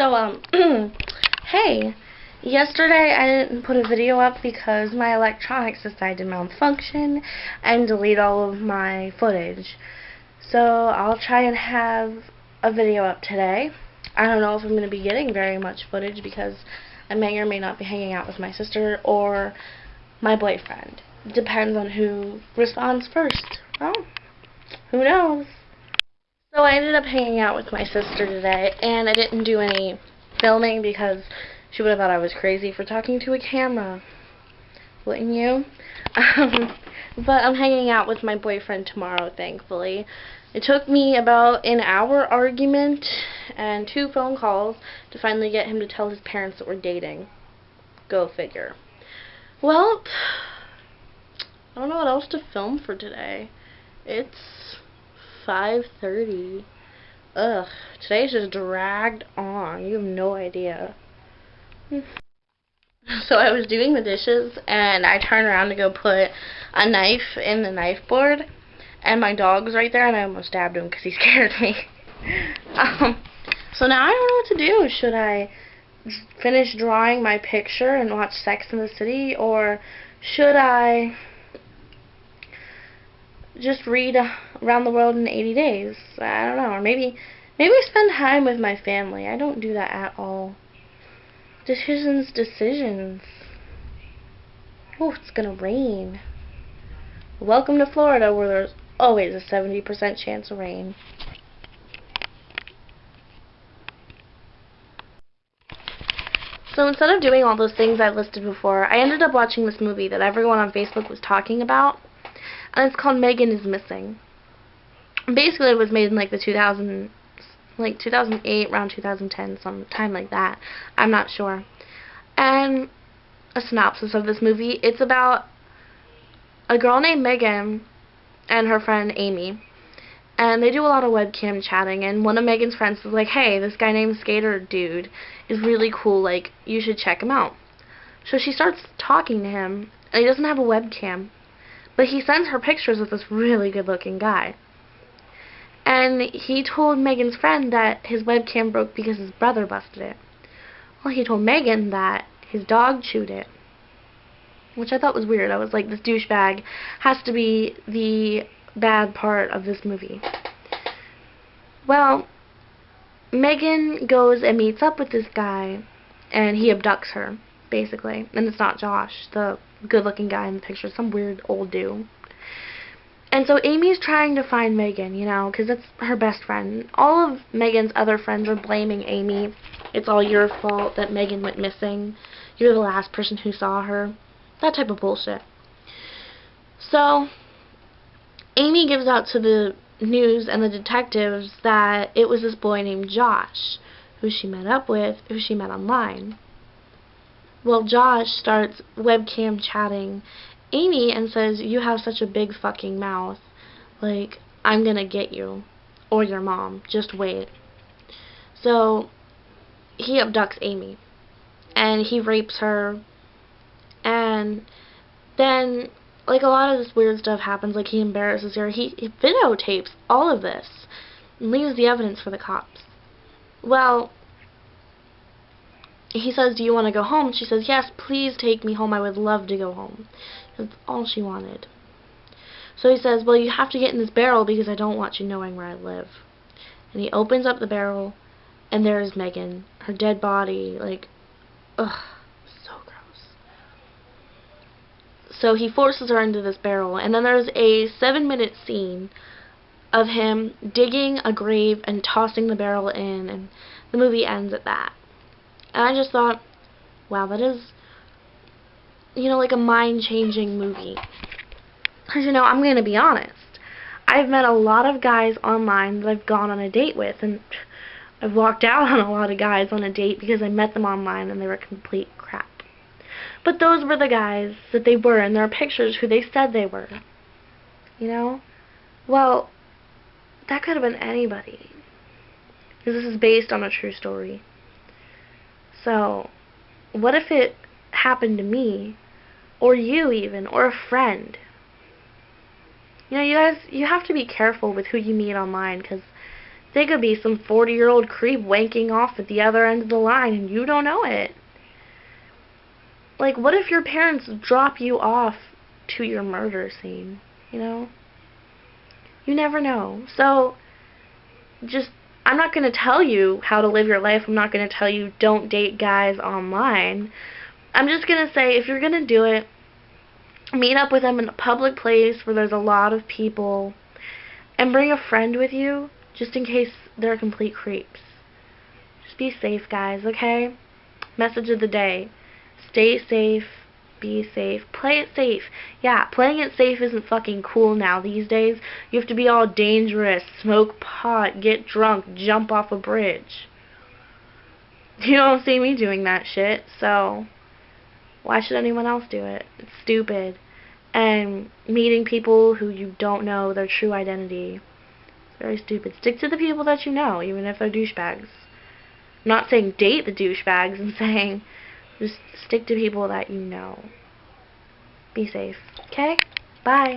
So, hey, yesterday I didn't put a video up because my electronics decided to malfunction and delete all of my footage. So, I'll try and have a video up today. I don't know if I'm going to be getting very much footage because I may or may not be hanging out with my sister or my boyfriend. Depends on who responds first. Well, who knows? So I ended up hanging out with my sister today, and I didn't do any filming because she would have thought I was crazy for talking to a camera. Wouldn't you? But I'm hanging out with my boyfriend tomorrow, thankfully. It took me about an hour argument and 2 phone calls to finally get him to tell his parents that we're dating. Go figure. Well, I don't know what else to film for today. It's 5:30. Ugh, today's just dragged on. You have no idea. So I was doing the dishes, and I turned around to go put a knife in the knife board, and my dog's right there, and I almost stabbed him because he scared me. So now I don't know what to do. Should I finish drawing my picture and watch Sex and the City, or should I just read Around the World in 80 Days? I don't know. Or maybe spend time with my family. I don't do that at all. Decisions. Oh, it's gonna rain. Welcome to Florida, where there's always a 70% chance of rain. So instead of doing all those things I listed before, I ended up watching this movie that everyone on Facebook was talking about, and it's called Megan is Missing. Basically, it was made in like the 2008, around 2010, sometime like that. I'm not sure. And a synopsis of this movie: it's about a girl named Megan and her friend Amy, and they do a lot of webcam chatting. And one of Megan's friends was like, "Hey, this guy named Skater Dude is really cool. Like, you should check him out." So she starts talking to him, and he doesn't have a webcam, but he sends her pictures of this really good-looking guy. And he told Megan's friend that his webcam broke because his brother busted it. Well, he told Megan that his dog chewed it, which I thought was weird. I was like, this douchebag has to be the bad part of this movie. Well, Megan goes and meets up with this guy, and he abducts her, basically. And it's not Josh, the good-looking guy in the picture, some weird old dude. And so Amy's trying to find Megan, you know, because it's her best friend. All of Megan's other friends are blaming Amy. It's all your fault that Megan went missing. You're the last person who saw her. That type of bullshit. So Amy gives out to the news and the detectives that it was this boy named Josh, who she met up with, who she met online. Well, Josh starts webcam chatting Amy and says, "You have such a big fucking mouth. Like, I'm gonna get you. Or your mom. Just wait." So he abducts Amy, and he rapes her, and then, like, a lot of this weird stuff happens. Like, he embarrasses her. He videotapes all of this and leaves the evidence for the cops. Well, he says, "Do you want to go home?" She says, "Yes, please take me home. I would love to go home." That's all she wanted. So he says, "Well, you have to get in this barrel because I don't want you knowing where I live." And he opens up the barrel, and there's Megan, her dead body, like, ugh, so gross. So he forces her into this barrel, and then there's a 7-minute scene of him digging a grave and tossing the barrel in, and the movie ends at that. And I just thought, wow, that is, you know, like a mind-changing movie. Because, you know, I'm going to be honest. I've met a lot of guys online that I've gone on a date with, and I've walked out on a lot of guys on a date because I met them online and they were complete crap. But those were the guys that they were, and there are pictures who they said they were. You know? Well, that could have been anybody. Because this is based on a true story. So, what if it happened to me, or you even, or a friend? You know, you guys, you have to be careful with who you meet online, because They could be some 40-year-old creep wanking off at the other end of the line and you don't know it. Like, what if your parents drop you off to your murder scene, you know? You never know. So, just, I'm not going to tell you how to live your life. I'm not going to tell you don't date guys online. I'm just going to say, if you're going to do it, meet up with them in a public place where there's a lot of people, and bring a friend with you, just in case they're complete creeps. Just be safe, guys, okay? Message of the day. Stay safe. Be safe. Play it safe. Yeah, playing it safe isn't fucking cool now these days. You have to be all dangerous, smoke pot, get drunk, jump off a bridge. You don't see me doing that shit, so why should anyone else do it? It's stupid. And meeting people who you don't know their true identity. It's very stupid. Stick to the people that you know, even if they're douchebags. I'm not saying date the douchebags, I'm saying just stick to people that you know. Be safe. Okay? Bye.